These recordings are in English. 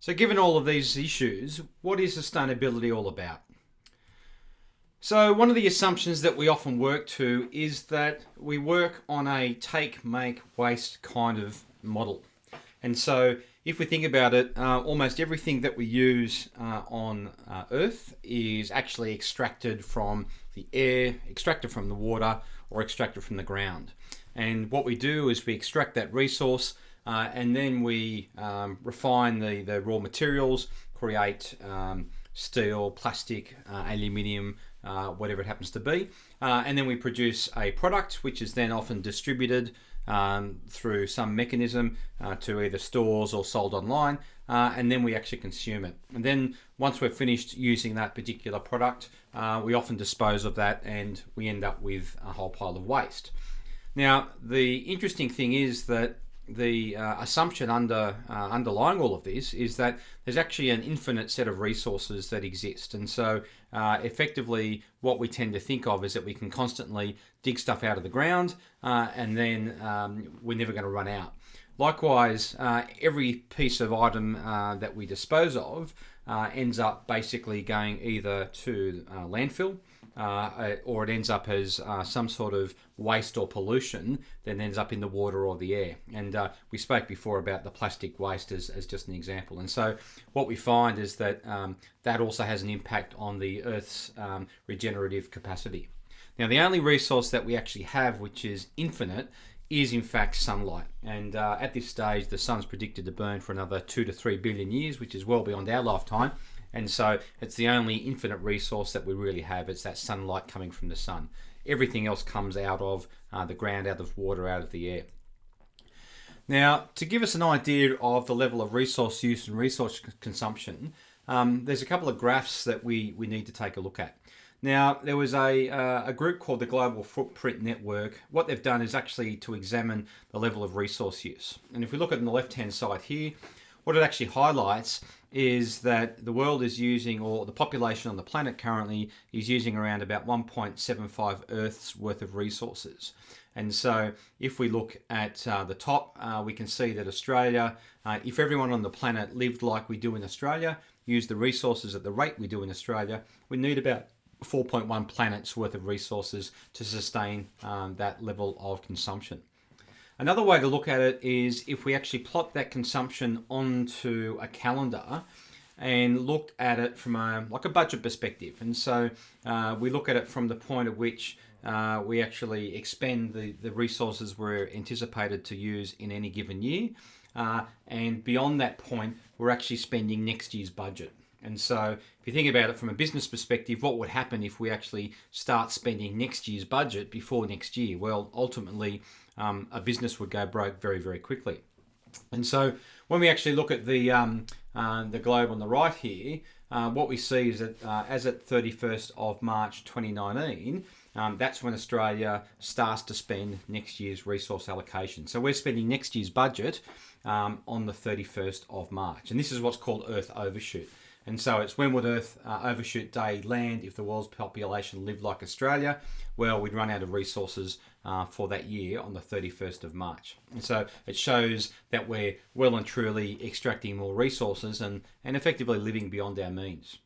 So given all of these issues, what is sustainability all about? So one of the assumptions that we often work to is that we work on a take, make, waste kind of model. And so if we think about it, almost everything that we use on Earth is actually extracted from the air, extracted from the water, or extracted from the ground. And what we do is we extract that resource and then we refine the raw materials, create steel, plastic, aluminium, whatever it happens to be. And then we produce a product which is then often distributed through some mechanism to either stores or sold online, and then we actually consume it. And then once we're finished using that particular product, we often dispose of that and we end up with a whole pile of waste. Now, the interesting thing is that the assumption underlying all of this is that there's actually an infinite set of resources that exist. And so effectively what we tend to think of is that we can constantly dig stuff out of the ground and then we're never going to run out. Likewise, every piece of item that we dispose of ends up basically going either to landfill or it ends up as some sort of waste or pollution that ends up in the water or the air. And we spoke before about the plastic waste as just an example. And so what we find is that that also has an impact on the Earth's regenerative capacity. Now, the only resource that we actually have, which is infinite, is in fact sunlight. And at this stage, the sun's predicted to burn for another 2 to 3 billion years, which is well beyond our lifetime. And so it's the only infinite resource that we really have. It's that sunlight coming from the sun. Everything else comes out of the ground, out of water, out of the air. Now, to give us an idea of the level of resource use and resource consumption, there's a couple of graphs that we need to take a look at. Now, there was a group called the Global Footprint Network. What they've done is actually to examine the level of resource use. And if we look at the left-hand side here, what it actually highlights is that the world is using, or the population on the planet currently is using around about 1.75 Earth's worth of resources. And so if we look at the top, we can see that Australia, if everyone on the planet lived like we do in Australia, used the resources at the rate we do in Australia, we need about 4.1 planets worth of resources to sustain that level of consumption. Another way to look at it is if we actually plot that consumption onto a calendar and look at it from a budget perspective. And so we look at it from the point at which we actually expend the resources we're anticipated to use in any given year. And beyond that point, we're actually spending next year's budget. And so if you think about it from a business perspective, what would happen if we actually start spending next year's budget before next year? Well, ultimately, a business would go broke very, very quickly. And so when we actually look at the globe on the right here, what we see is that as at 31st of March 2019, that's when Australia starts to spend next year's resource allocation. So we're spending next year's budget on the 31st of March. And this is what's called Earth overshoot. And so it's when would Earth overshoot day land if the world's population lived like Australia? Well, we'd run out of resources for that year on the 31st of March. And so it shows that we're well and truly extracting more resources and effectively living beyond our means.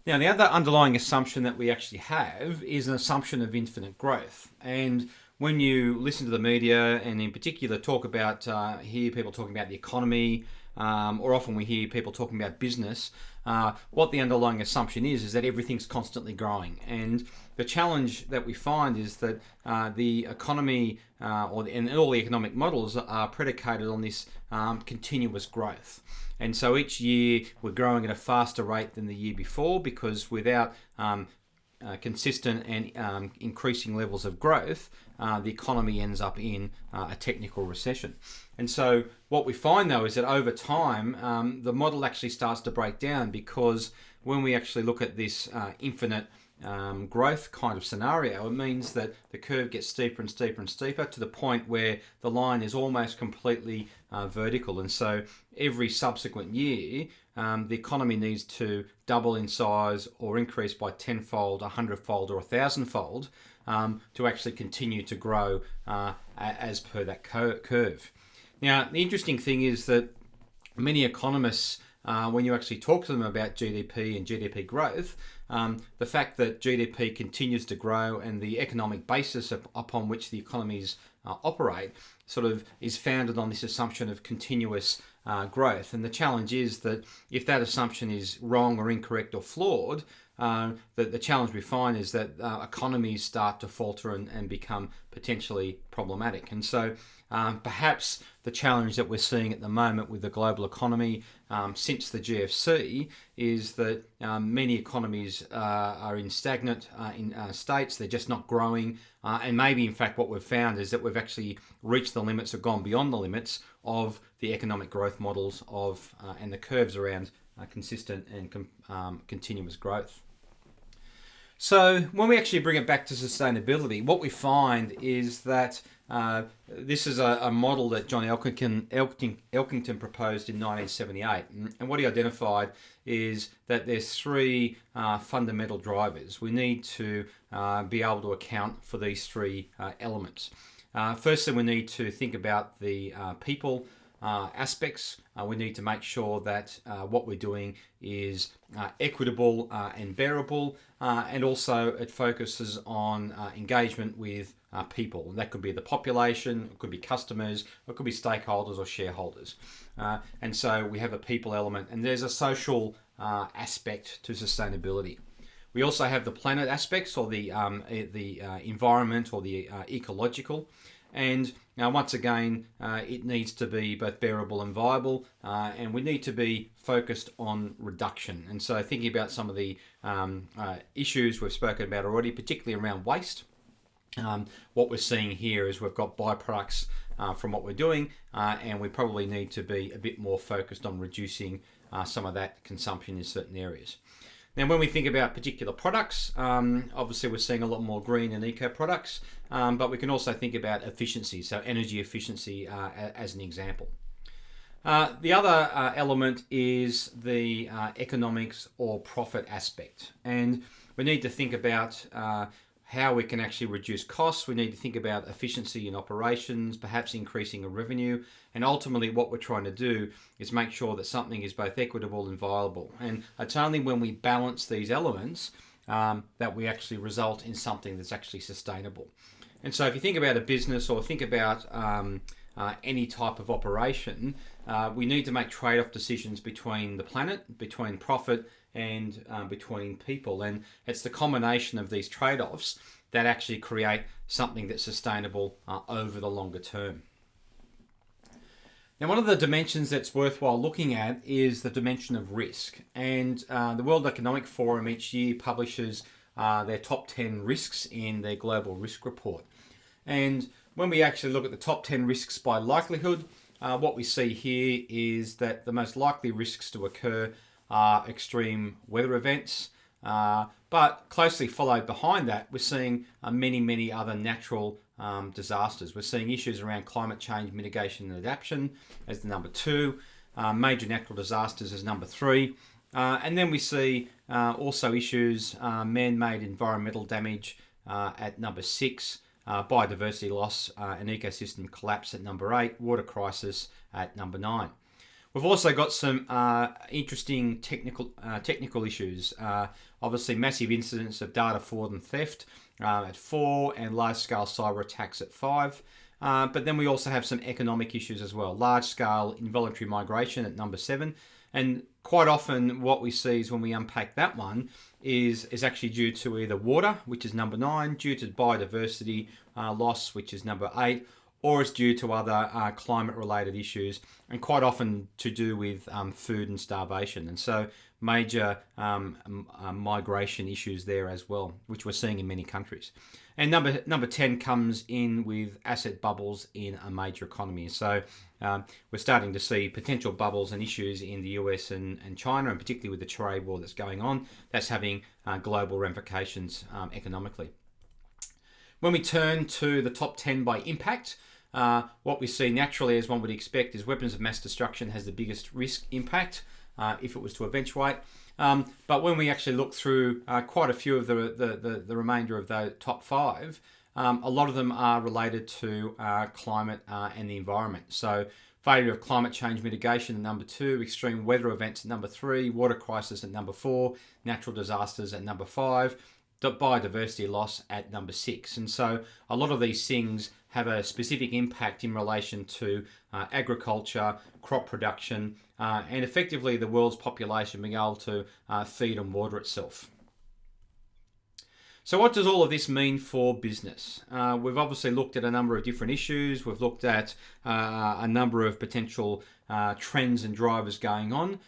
Now, the other underlying assumption that we actually have is an assumption of infinite growth. And when you listen to the media and in particular hear people talking about the economy, or often we hear people talking about business, what the underlying assumption is that everything's constantly growing. And the challenge that we find is that the economy and all the economic models are predicated on this continuous growth. And so each year we're growing at a faster rate than the year before because without consistent and increasing levels of growth, the economy ends up in a technical recession. And so what we find though is that over time, the model actually starts to break down because when we actually look at this infinite growth kind of scenario, it means that the curve gets steeper and steeper and steeper to the point where the line is almost completely vertical. And so every subsequent year, the economy needs to double in size or increase by 10-fold, 100-fold or 1,000-fold to actually continue to grow as per that curve. Now, the interesting thing is that many economists, when you actually talk to them about GDP and GDP growth, the fact that GDP continues to grow and the economic basis upon which the economies operate sort of is founded on this assumption of continuous growth. And the challenge is that if that assumption is wrong or incorrect or flawed, the challenge we find is that economies start to falter and become potentially problematic. And so perhaps the challenge that we're seeing at the moment with the global economy since the GFC is that many economies are in stagnant states. They're just not growing. And maybe, in fact, what we've found is that we've actually reached the limits or gone beyond the limits of the economic growth models of and the curves around consistent and continuous growth. So when we actually bring it back to sustainability, what we find is that this is a model that John Elkington proposed in 1978. And what he identified is that there's three fundamental drivers. We need to be able to account for these three elements. Firstly, we need to think about the people aspects. We need to make sure that what we're doing is equitable and bearable, and also it focuses on engagement with people. And that could be the population, it could be customers, it could be stakeholders or shareholders. And so we have a people element, and there's a social aspect to sustainability. We also have the planet aspects, or the environment, or the ecological. And now, once again, it needs to be both bearable and viable, and we need to be focused on reduction. And so thinking about some of the issues we've spoken about already, particularly around waste, what we're seeing here is we've got byproducts from what we're doing, and we probably need to be a bit more focused on reducing some of that consumption in certain areas. Now, when we think about particular products, obviously we're seeing a lot more green and eco products, but we can also think about efficiency, so energy efficiency as an example. The other element is the economics or profit aspect, and we need to think about how we can actually reduce costs. We need to think about efficiency in operations, perhaps increasing a revenue, and ultimately what we're trying to do is make sure that something is both equitable and viable. And it's only when we balance these elements that we actually result in something that's actually sustainable. And so if you think about a business or think about any type of operation, we need to make trade-off decisions between the planet, between profit, and between people. And it's the combination of these trade-offs that actually create something that's sustainable over the longer term. Now, one of the dimensions that's worthwhile looking at is the dimension of risk. And the World Economic Forum each year publishes their top 10 risks in their global risk report. And when we actually look at the top 10 risks by likelihood, what we see here is that the most likely risks to occur are extreme weather events, but closely followed behind that, we're seeing many other natural disasters. We're seeing issues around climate change mitigation and adaptation as the number 2, major natural disasters as number 3, and then we see also issues, man-made environmental damage at number 6, biodiversity loss and ecosystem collapse at number 8, water crisis at number 9. We've also got some interesting technical issues. Obviously, massive incidents of data fraud and theft at 4, and large-scale cyber attacks at 5. But then we also have some economic issues as well. Large-scale involuntary migration at number 7. And quite often what we see is when we unpack that one is actually due to either water, which is number 9, due to biodiversity loss, which is number 8, or it's due to other climate-related issues, and quite often to do with food and starvation. And so major migration issues there as well, which we're seeing in many countries. And number 10 comes in with asset bubbles in a major economy. So we're starting to see potential bubbles and issues in the US and China, and particularly with the trade war that's going on, that's having global ramifications economically. When we turn to the top 10 by impact, what we see naturally, as one would expect, is weapons of mass destruction has the biggest risk impact if it was to eventuate. But when we actually look through quite a few of the remainder of the top 5, a lot of them are related to climate and the environment. So failure of climate change mitigation at number 2, extreme weather events at number 3, water crisis at number 4, natural disasters at number 5, biodiversity loss at number 6. And so a lot of these things have a specific impact in relation to agriculture, crop production, and effectively the world's population being able to feed and water itself. So what does all of this mean for business? We've obviously looked at a number of different issues. We've looked at a number of potential trends and drivers going on.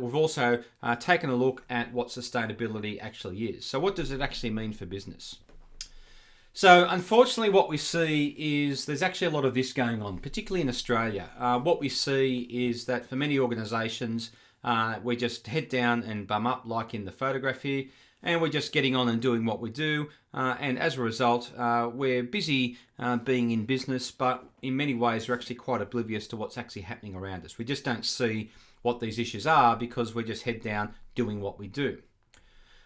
We've also taken a look at what sustainability actually is. So what does it actually mean for business? So unfortunately what we see is there's actually a lot of this going on, particularly in Australia. What we see is that for many organisations, we just head down and bum up like in the photograph here, and we're just getting on and doing what we do. And as a result, we're busy being in business, but in many ways we're actually quite oblivious to what's actually happening around us. We just don't see what these issues are because we're just head down doing what we do.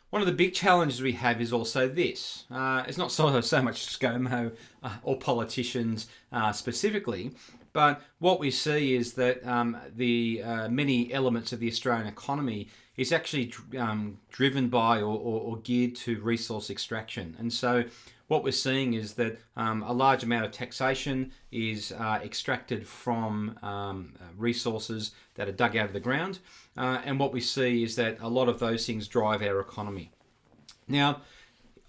One of the big challenges we have is also this. It's not so much ScoMo or politicians specifically, but what we see is that the many elements of the Australian economy is actually driven by or geared to resource extraction. And so what we're seeing is that a large amount of taxation is extracted from resources that are dug out of the ground. And what we see is that a lot of those things drive our economy. Now,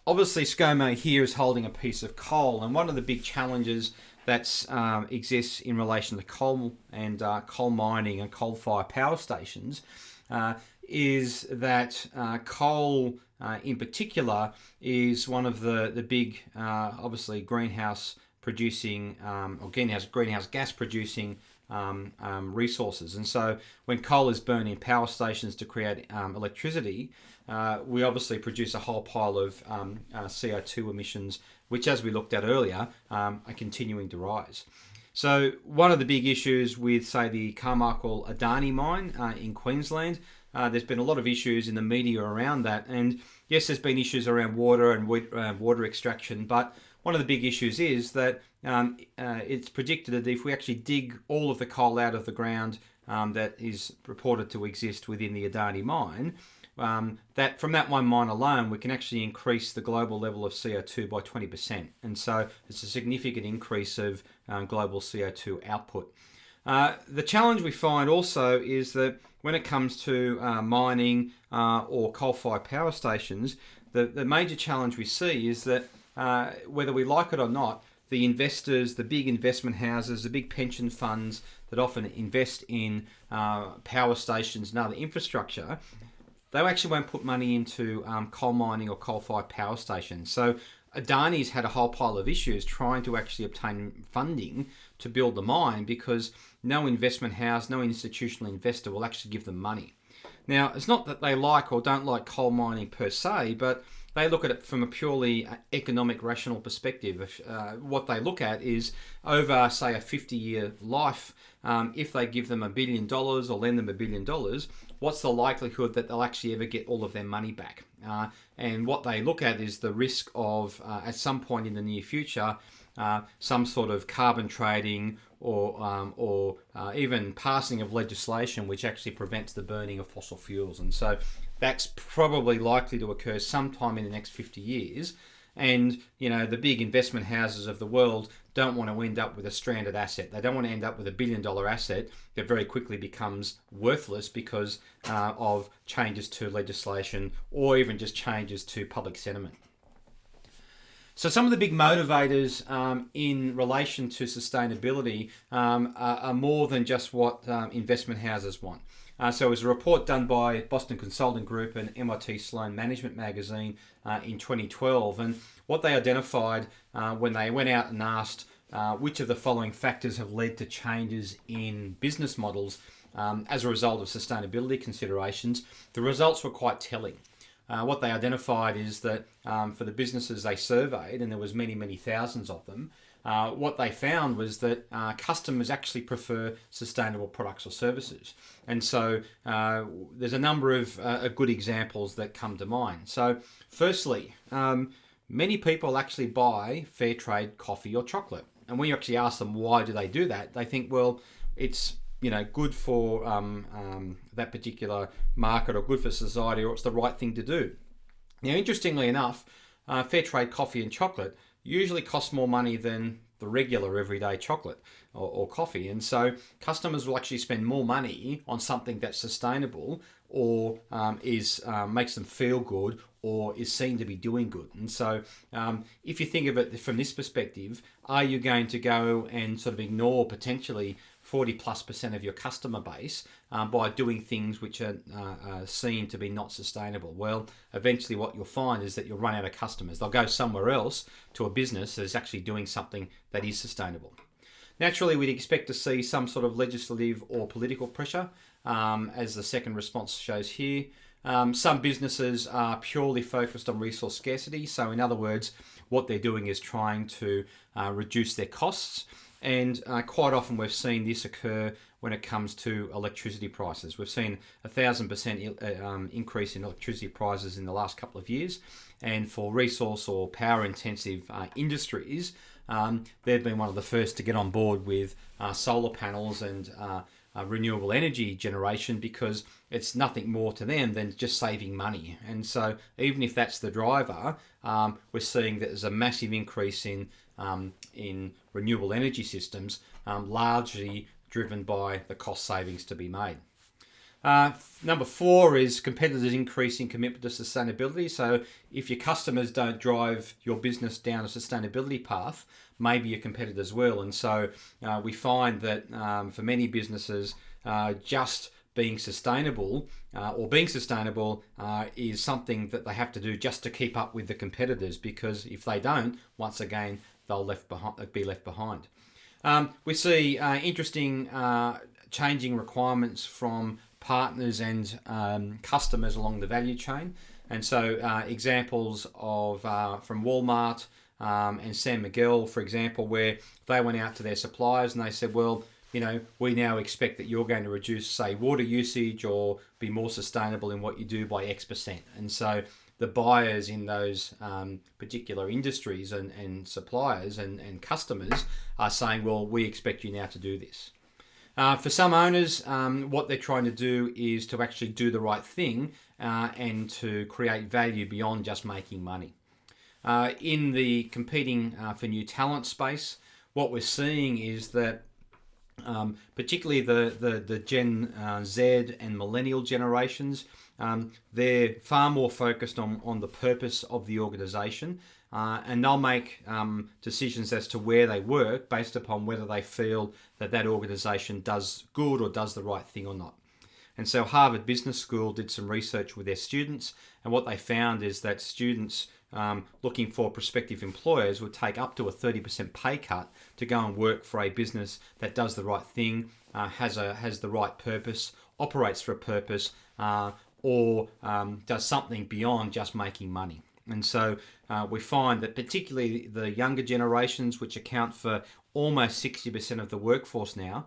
obviously ScoMo here is holding a piece of coal, and one of the big challenges that exists in relation to coal and coal mining and coal-fired power stations is that coal in particular is one of the big obviously greenhouse gas producing resources. And so when coal is burned in power stations to create electricity, we obviously produce a whole pile of CO2 emissions, which, as we looked at earlier, are continuing to rise. So one of the big issues with, say, the Carmichael Adani mine in Queensland, there's been a lot of issues in the media around that. And yes, there's been issues around water and water extraction, but one of the big issues is that it's predicted that if we actually dig all of the coal out of the ground that is reported to exist within the Adani mine, that from that one mine alone, we can actually increase the global level of CO2 by 20%. And so it's a significant increase of global CO2 output. The challenge we find also is that when it comes to mining or coal-fired power stations, the major challenge we see is that whether we like it or not, the investors, the big investment houses, the big pension funds that often invest in power stations and other infrastructure, they actually won't put money into coal mining or coal-fired power stations. So Adani's had a whole pile of issues trying to actually obtain funding to build the mine because no investment house, no institutional investor will actually give them money. Now, it's not that they like or don't like coal mining per se, but they look at it from a purely economic, rational perspective. What they look at is over, say, a 50-year life, if they give them $1 billion or lend them $1 billion, what's the likelihood that they'll actually ever get all of their money back? And what they look at is the risk of, at some point in the near future, some sort of carbon trading or even passing of legislation which actually prevents the burning of fossil fuels. And so that's probably likely to occur sometime in the next 50 years. And, you know, the big investment houses of the world don't want to end up with a stranded asset. They don't want to end up with $1 billion asset that very quickly becomes worthless because of changes to legislation or even just changes to public sentiment. So some of the big motivators in relation to sustainability are more than just what investment houses want. So it was a report done by Boston Consulting Group and MIT Sloan Management Magazine in 2012. And what they identified when they went out and asked which of the following factors have led to changes in business models as a result of sustainability considerations, the results were quite telling. What they identified is that for the businesses they surveyed, and there was many, many thousands of them, what they found was that customers actually prefer sustainable products or services. And so there's a number of good examples that come to mind. So firstly, many people actually buy fair trade coffee or chocolate. And when you actually ask them why do they do that, they think, well, it's good for that particular market or good for society, or it's the right thing to do. Now, interestingly enough, fair trade coffee and chocolate usually costs more money than the regular everyday chocolate or coffee, and so customers will actually spend more money on something that's sustainable or makes them feel good or is seen to be doing good. And so if you think of it from this perspective, are you going to go and sort of ignore potentially 40+% of your customer base by doing things which are seen to be not sustainable? Well, eventually what you'll find is that you'll run out of customers. They'll go somewhere else to a business that is actually doing something that is sustainable. Naturally, we'd expect to see some sort of legislative or political pressure, as the second response shows here. Some businesses are purely focused on resource scarcity. So in other words, what they're doing is trying to reduce their costs. And quite often we've seen this occur when it comes to electricity prices. We've seen 1,000% increase in electricity prices in the last couple of years. And for resource or power intensive industries, they've been one of the first to get on board with solar panels and renewable energy generation, because it's nothing more to them than just saving money. And so even if that's the driver, we're seeing that there's a massive increase in renewable energy systems, largely driven by the cost savings to be made. Number 4 is competitors increasing commitment to sustainability. So if your customers don't drive your business down a sustainability path, maybe your competitors will. And so we find that for many businesses, just being sustainable is something that they have to do just to keep up with the competitors, because if they don't, once again, they'll be left behind. We see interesting changing requirements from partners and customers along the value chain. And so examples of from Walmart and San Miguel, for example, where they went out to their suppliers and they said, well, we now expect that you're going to reduce, say, water usage or be more sustainable in what you do by X%. And so the buyers in those particular industries and suppliers and customers are saying, well, we expect you now to do this. For some owners, what they're trying to do is to actually do the right thing and to create value beyond just making money. In the competing for new talent space, what we're seeing is that particularly the Gen Z and millennial generations, they're far more focused on the purpose of the organisation, and they'll make decisions as to where they work based upon whether they feel that organisation does good or does the right thing or not. And so Harvard Business School did some research with their students, and what they found is that students looking for prospective employers would take up to a 30% pay cut to go and work for a business that does the right thing, has the right purpose, operates for a purpose, or does something beyond just making money. And so we find that particularly the younger generations, which account for almost 60% of the workforce now,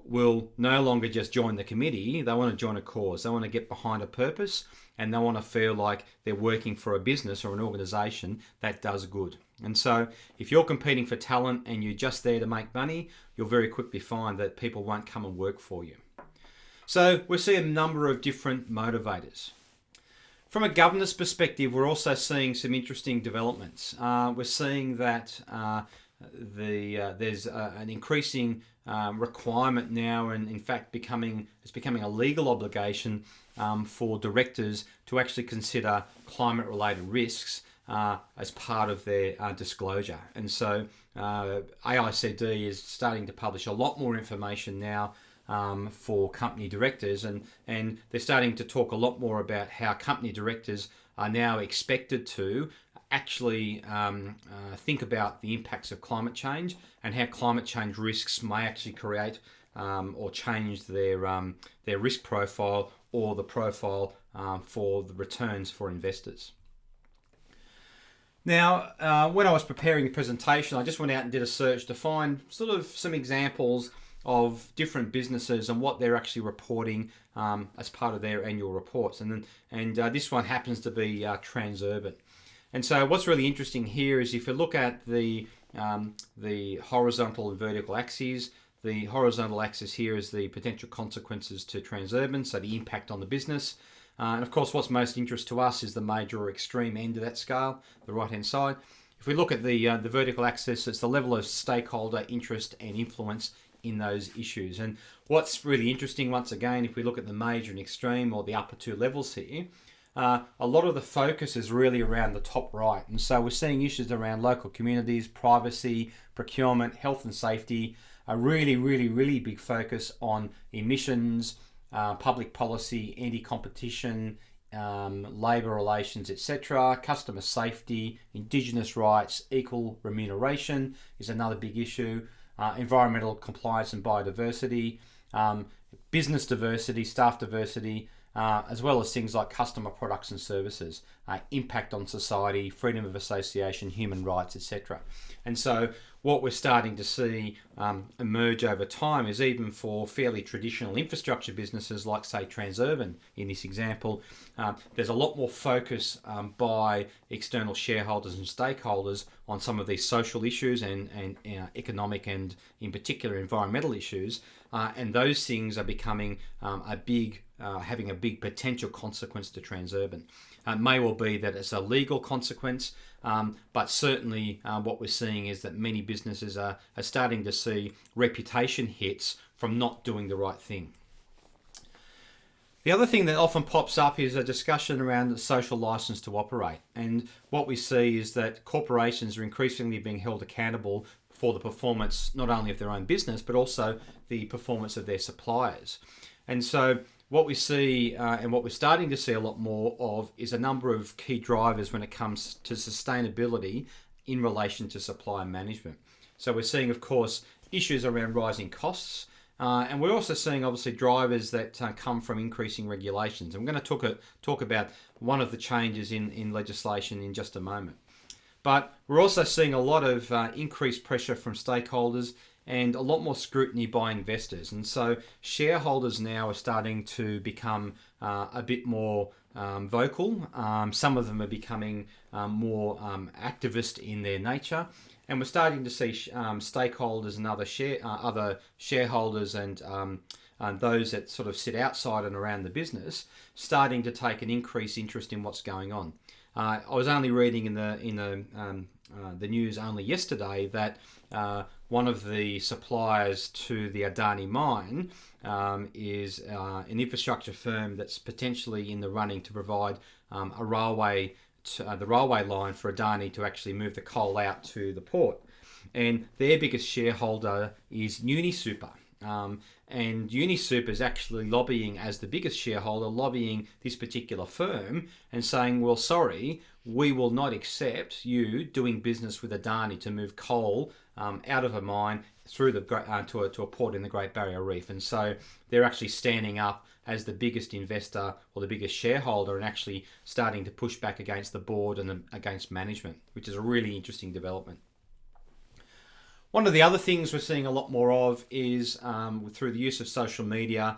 will no longer just join the committee. They want to join a cause. They want to get behind a purpose, and they want to feel like they're working for a business or an organisation that does good. And so if you're competing for talent and you're just there to make money, you'll very quickly find that people won't come and work for you. So we see a number of different motivators. From a governance perspective, we're also seeing some interesting developments. We're seeing that there's an increasing requirement now, and in fact it's becoming a legal obligation for directors to actually consider climate-related risks as part of their disclosure. And so AICD is starting to publish a lot more information now for company directors, and they're starting to talk a lot more about how company directors are now expected to actually think about the impacts of climate change and how climate change risks may actually create or change their risk profile or the profile for the returns for investors. Now, when I was preparing the presentation, I just went out and did a search to find sort of some examples of different businesses and what they're actually reporting as part of their annual reports. And this one happens to be Transurban. And so what's really interesting here is if you look at the horizontal and vertical axes, The horizontal axis here is the potential consequences to Transurban, so the impact on the business. And of course, what's most interest to us is the major or extreme end of that scale, the right-hand side. If we look at the vertical axis, it's the level of stakeholder interest and influence in those issues. And what's really interesting, once again, if we look at the major and extreme, or the upper two levels here, a lot of the focus is really around the top right. And so we're seeing issues around local communities, privacy, procurement, health and safety, a really big focus on emissions, public policy, anti-competition, labour relations, etc., customer safety, Indigenous rights, equal remuneration is another big issue, environmental compliance and biodiversity, business diversity, staff diversity, as well as things like customer products and services, impact on society, freedom of association, human rights, etc. And so what we're starting to see emerge over time is, even for fairly traditional infrastructure businesses like, say, Transurban in this example, there's a lot more focus by external shareholders and stakeholders on some of these social issues and economic and, in particular, environmental issues. And those things are becoming having a big potential consequence to Transurban. It may well be that it's a legal consequence, but certainly what we're seeing is that many businesses are starting to see reputation hits from not doing the right thing. The other thing that often pops up is a discussion around the social license to operate. And what we see is that corporations are increasingly being held accountable for the performance not only of their own business, but also the performance of their suppliers. And so what we see and what we're starting to see a lot more of is a number of key drivers when it comes to sustainability in relation to supply management. So we're seeing, of course, issues around rising costs, and we're also seeing, obviously, drivers that come from increasing regulations. I'm going to talk about one of the changes in legislation in just a moment. But we're also seeing a lot of increased pressure from stakeholders and a lot more scrutiny by investors. And so shareholders now are starting to become a bit more vocal. Some of them are becoming more activist in their nature. And we're starting to see stakeholders and other shareholders and those that sort of sit outside and around the business starting to take an increased interest in what's going on. I was only reading in the news only yesterday that one of the suppliers to the Adani mine is an infrastructure firm that's potentially in the running to provide the railway line for Adani to actually move the coal out to the port. And their biggest shareholder is UniSuper. And UniSuper is actually lobbying, as the biggest shareholder, lobbying this particular firm and saying, well, sorry, we will not accept you doing business with Adani to move coal out of a mine through to a port in the Great Barrier Reef. And so they're actually standing up as the biggest investor or the biggest shareholder and actually starting to push back against the board and against management, which is a really interesting development. One of the other things we're seeing a lot more of is through the use of social media,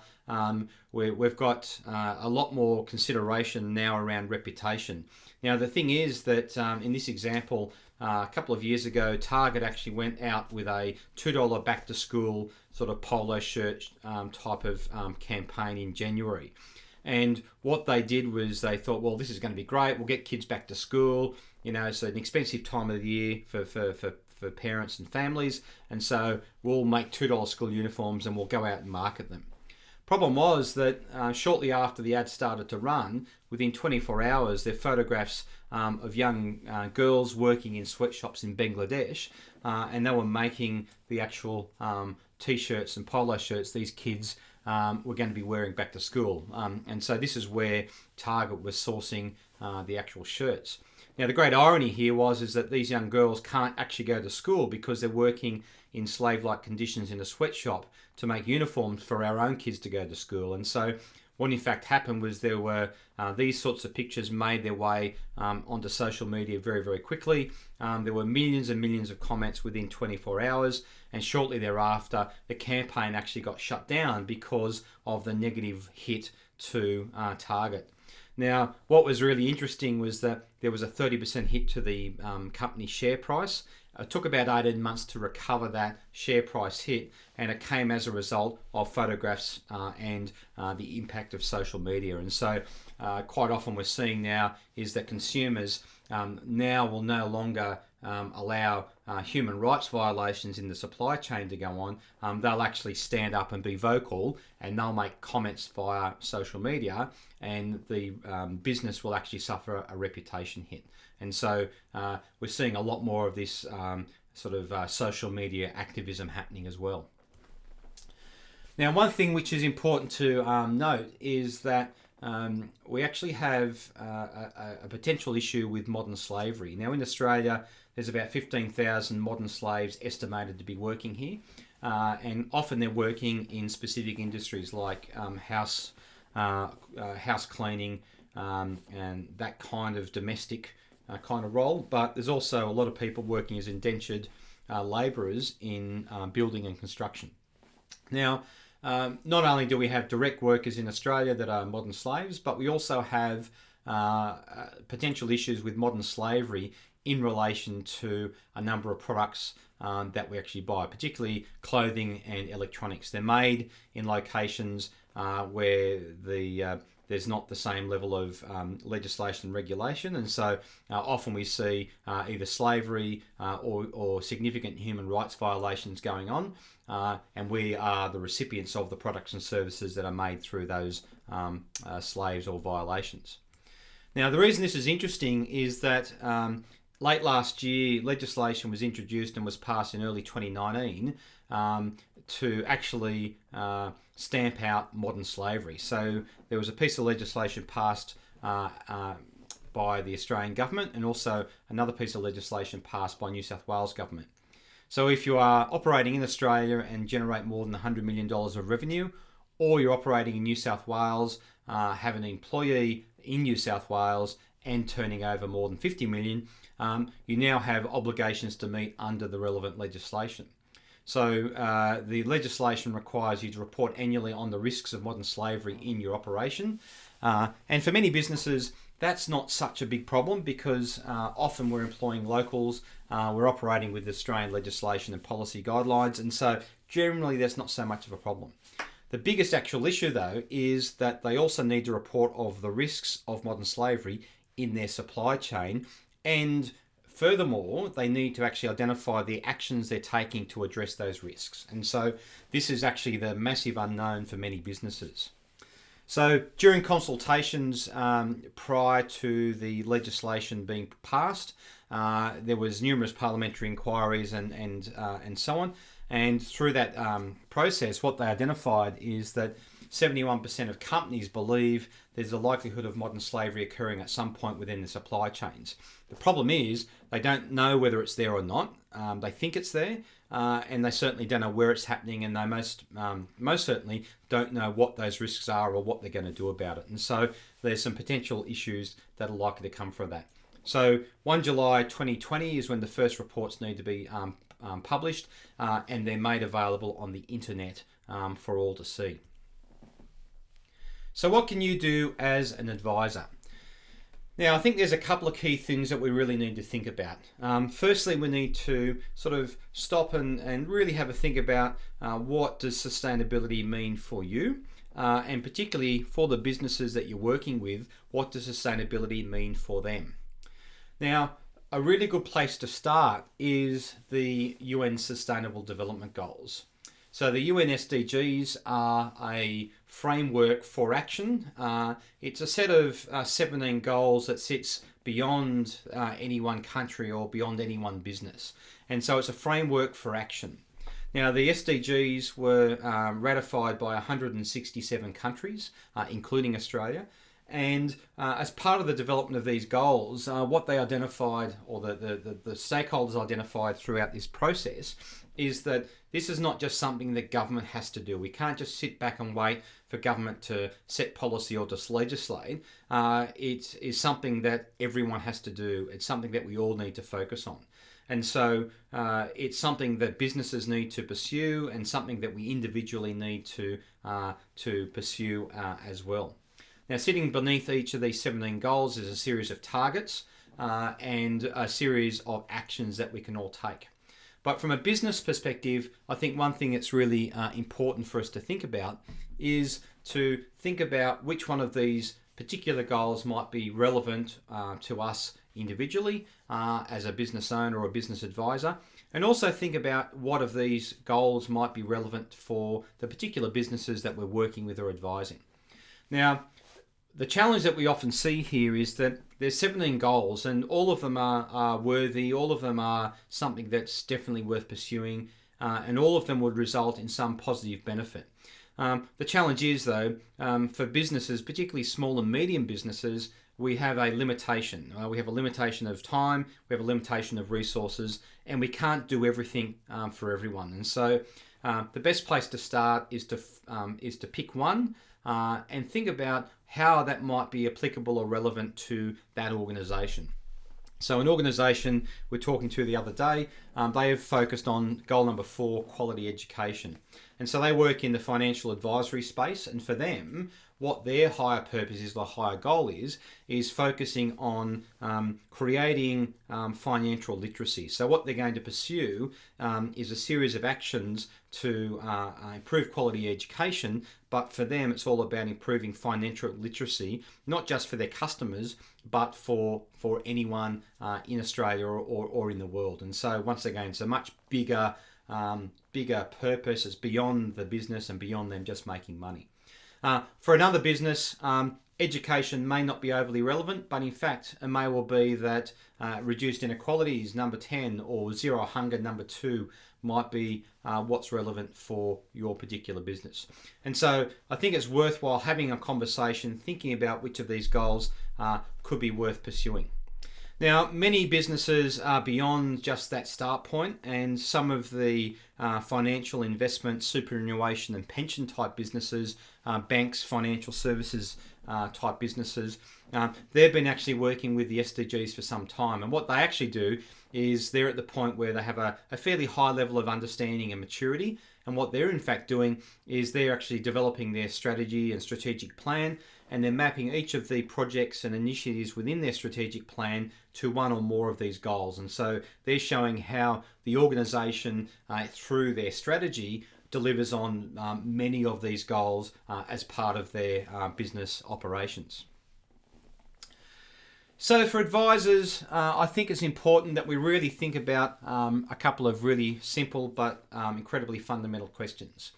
we've got a lot more consideration now around reputation. Now, the thing is that in this example, a couple of years ago, Target actually went out with a $2 back to school sort of polo shirt type of campaign in January. And what they did was they thought, well, this is going to be great. We'll get kids back to school. You know, it's an expensive time of the year for parents and families. And so we'll make $2 school uniforms and we'll go out and market them. Problem was that shortly after the ad started to run, within 24 hours, there are photographs of young girls working in sweatshops in Bangladesh, and they were making the actual t-shirts and polo shirts these kids were going to be wearing back to school. And so this is where Target was sourcing the actual shirts. Now, the great irony here is that these young girls can't actually go to school because they're working in slave-like conditions in a sweatshop to make uniforms for our own kids to go to school. And so what in fact happened was there were these sorts of pictures made their way onto social media very, very quickly. There were millions and millions of comments within 24 hours, and shortly thereafter, the campaign actually got shut down because of the negative hit to Target. Now, what was really interesting was that there was a 30% hit to the company share price it took about 18 months to recover that share price hit, and it came as a result of photographs and the impact of social media. And so quite often we're seeing now is that consumers now will no longer allow human rights violations in the supply chain to go on. They'll actually stand up and be vocal, and they'll make comments via social media, and the business will actually suffer a reputation hit. And so we're seeing a lot more of this social media activism happening as well. Now, one thing which is important to note is that we actually have a potential issue with modern slavery. Now, in Australia, there's about 15,000 modern slaves estimated to be working here, and often they're working in specific industries like house cleaning and that kind of domestic kind of role. But there's also a lot of people working as indentured labourers in building and construction. Now, not only do we have direct workers in Australia that are modern slaves, but we also have potential issues with modern slavery in relation to a number of products that we actually buy, particularly clothing and electronics. They're made in locations where there's not the same level of legislation and regulation, and so often we see either slavery or significant human rights violations going on, and we are the recipients of the products and services that are made through those slaves or violations. Now, the reason this is interesting is that late last year, legislation was introduced and was passed in early 2019 to actually stamp out modern slavery. So there was a piece of legislation passed by the Australian government, and also another piece of legislation passed by New South Wales government. So if you are operating in Australia and generate more than $100 million of revenue, or you're operating in New South Wales, have an employee in New South Wales and turning over more than 50 million, you now have obligations to meet under the relevant legislation. So the legislation requires you to report annually on the risks of modern slavery in your operation. And for many businesses, that's not such a big problem, because often we're employing locals, we're operating with Australian legislation and policy guidelines, and so generally there's not so much of a problem. The biggest actual issue, though, is that they also need to report of the risks of modern slavery in their supply chain, and furthermore, they need to actually identify the actions they're taking to address those risks. And so this is actually the massive unknown for many businesses. So during consultations prior to the legislation being passed, there was numerous parliamentary inquiries and so on. And through that process, what they identified is that 71% of companies believe there's a likelihood of modern slavery occurring at some point within the supply chains. The problem is they don't know whether it's there or not. They think it's there, and they certainly don't know where it's happening, and they most certainly don't know what those risks are or what they're going to do about it. And so there's some potential issues that are likely to come from that. So 1 July 2020 is when the first reports need to be published, and they're made available on the internet for all to see. So what can you do as an advisor? Now, I think there's a couple of key things that we really need to think about. Firstly, we need to sort of stop and really have a think about what does sustainability mean for you, and particularly for the businesses that you're working with, what does sustainability mean for them? Now, a really good place to start is the UN Sustainable Development Goals. So the UN SDGs are a framework for action. It's a set of 17 goals that sits beyond any one country or beyond any one business. And so it's a framework for action. Now, the SDGs were ratified by 167 countries, including Australia. And as part of the development of these goals, what they identified, or the stakeholders identified throughout this process, is that this is not just something that government has to do. We can't just sit back and wait for government to set policy or just legislate. It is something that everyone has to do. It's something that we all need to focus on. And so it's something that businesses need to pursue, and something that we individually need to pursue as well. Now, sitting beneath each of these 17 goals is a series of targets. and a series of actions that we can all take. But from a business perspective, I think one thing that's really important for us to think about is to think about which one of these particular goals might be relevant to us individually as a business owner or a business advisor, and also think about what of these goals might be relevant for the particular businesses that we're working with or advising. Now, the challenge that we often see here is that there's 17 goals and all of them are worthy, all of them are something that's definitely worth pursuing, and all of them would result in some positive benefit. The challenge is, though, for businesses, particularly small and medium businesses, we have a limitation. We have a limitation of time, we have a limitation of resources, and we can't do everything for everyone. And so the best place to start is to pick one and think about how that might be applicable or relevant to that organisation. So an organisation we're talking to the other day, they have focused on goal number 4, quality education. And so they work in the financial advisory space, and for them, what their higher purpose is, the higher goal is focusing on creating financial literacy. So what they're going to pursue is a series of actions to improve quality education, but for them it's all about improving financial literacy, not just for their customers, but for anyone in Australia or in the world. And so once again, it's a much bigger purpose. It's beyond the business and beyond them just making money. For another business, education may not be overly relevant, but in fact it may well be that reduced inequalities, number 10, or zero hunger, number 2, might be what's relevant for your particular business. And so I think it's worthwhile having a conversation, thinking about which of these goals could be worth pursuing. Now, many businesses are beyond just that start point, and some of the financial investment, superannuation and pension type businesses, banks, financial services type businesses, they've been actually working with the SDGs for some time. And what they actually do is they're at the point where they have a fairly high level of understanding and maturity. And what they're in fact doing is they're actually developing their strategy and strategic plan, and they're mapping each of the projects and initiatives within their strategic plan to one or more of these goals. And so they're showing how the organisation, through their strategy, delivers on many of these goals as part of their business operations. So for advisors, I think it's important that we really think about a couple of really simple but incredibly fundamental questions.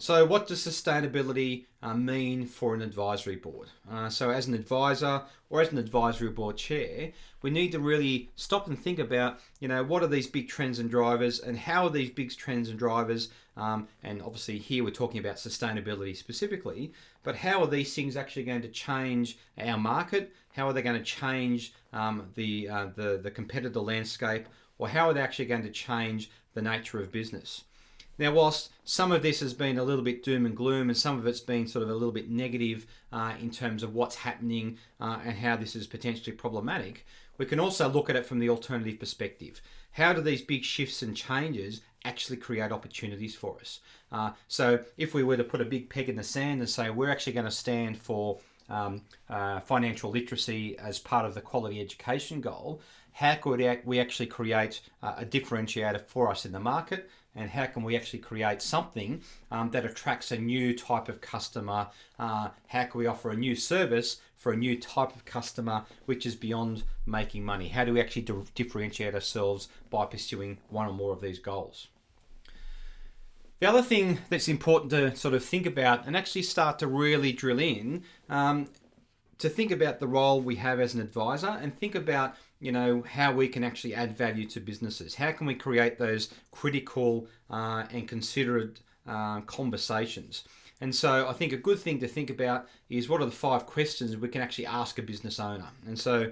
So what does sustainability mean for an advisory board? So as an advisor or as an advisory board chair, we need to really stop and think about, what are these big trends and drivers, and how are these big trends and drivers, and obviously here we're talking about sustainability specifically, but how are these things actually going to change our market? How are they going to change the competitor landscape? Or how are they actually going to change the nature of business? Now, whilst some of this has been a little bit doom and gloom, and some of it's been sort of a little bit negative in terms of what's happening and how this is potentially problematic, we can also look at it from the alternative perspective. How do these big shifts and changes actually create opportunities for us? So if we were to put a big peg in the sand and say we're actually going to stand for financial literacy as part of the quality education goal, how could we actually create a differentiator for us in the market? And how can we actually create something that attracts a new type of customer? How can we offer a new service for a new type of customer, which is beyond making money? How do we actually differentiate ourselves by pursuing one or more of these goals? The other thing that's important to sort of think about and actually start to really drill in, to think about the role we have as an advisor, and think about how we can actually add value to businesses. How can we create those critical and considered conversations? And so I think a good thing to think about is what are the 5 questions we can actually ask a business owner. And so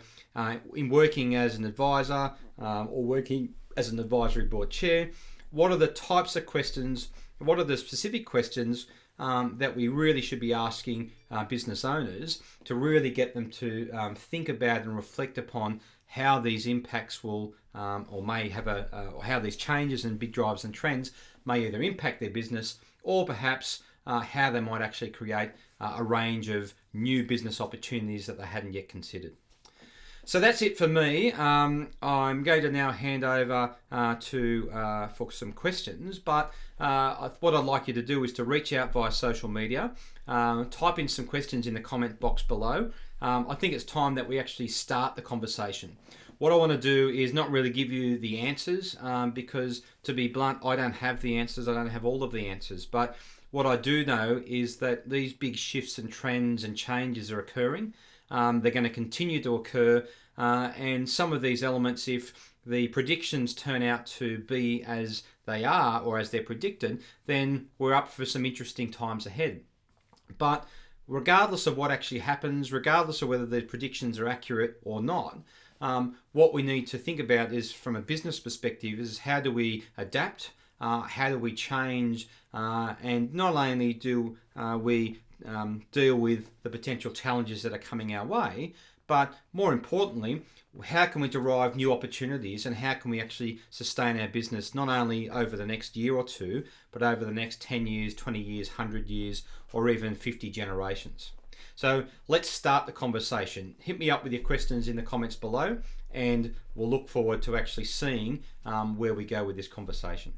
in working as an advisor or working as an advisory board chair, what are the types of questions, what are the specific questions that we really should be asking business owners to really get them to think about and reflect upon how these impacts will or may have or how these changes and big drives and trends may either impact their business, or perhaps how they might actually create a range of new business opportunities that they hadn't yet considered. So that's it for me. I'm going to now hand over for some questions, but what I'd like you to do is to reach out via social media, type in some questions in the comment box below. I think it's time that we actually start the conversation. What I want to do is not really give you the answers, because to be blunt, I don't have the answers. I don't have all of the answers, but what I do know is that these big shifts and trends and changes are occurring. They're going to continue to occur, and some of these elements, if the predictions turn out to be as they are or as they're predicted, then we're up for some interesting times ahead. But regardless of what actually happens, regardless of whether the predictions are accurate or not, what we need to think about is, from a business perspective, is how do we adapt, how do we change, and not only do we deal with the potential challenges that are coming our way, but more importantly, how can we derive new opportunities, and how can we actually sustain our business not only over the next year or two, but over the next 10 years, 20 years, 100 years, or even 50 generations. So let's start the conversation. Hit me up with your questions in the comments below, and we'll look forward to actually seeing where we go with this conversation.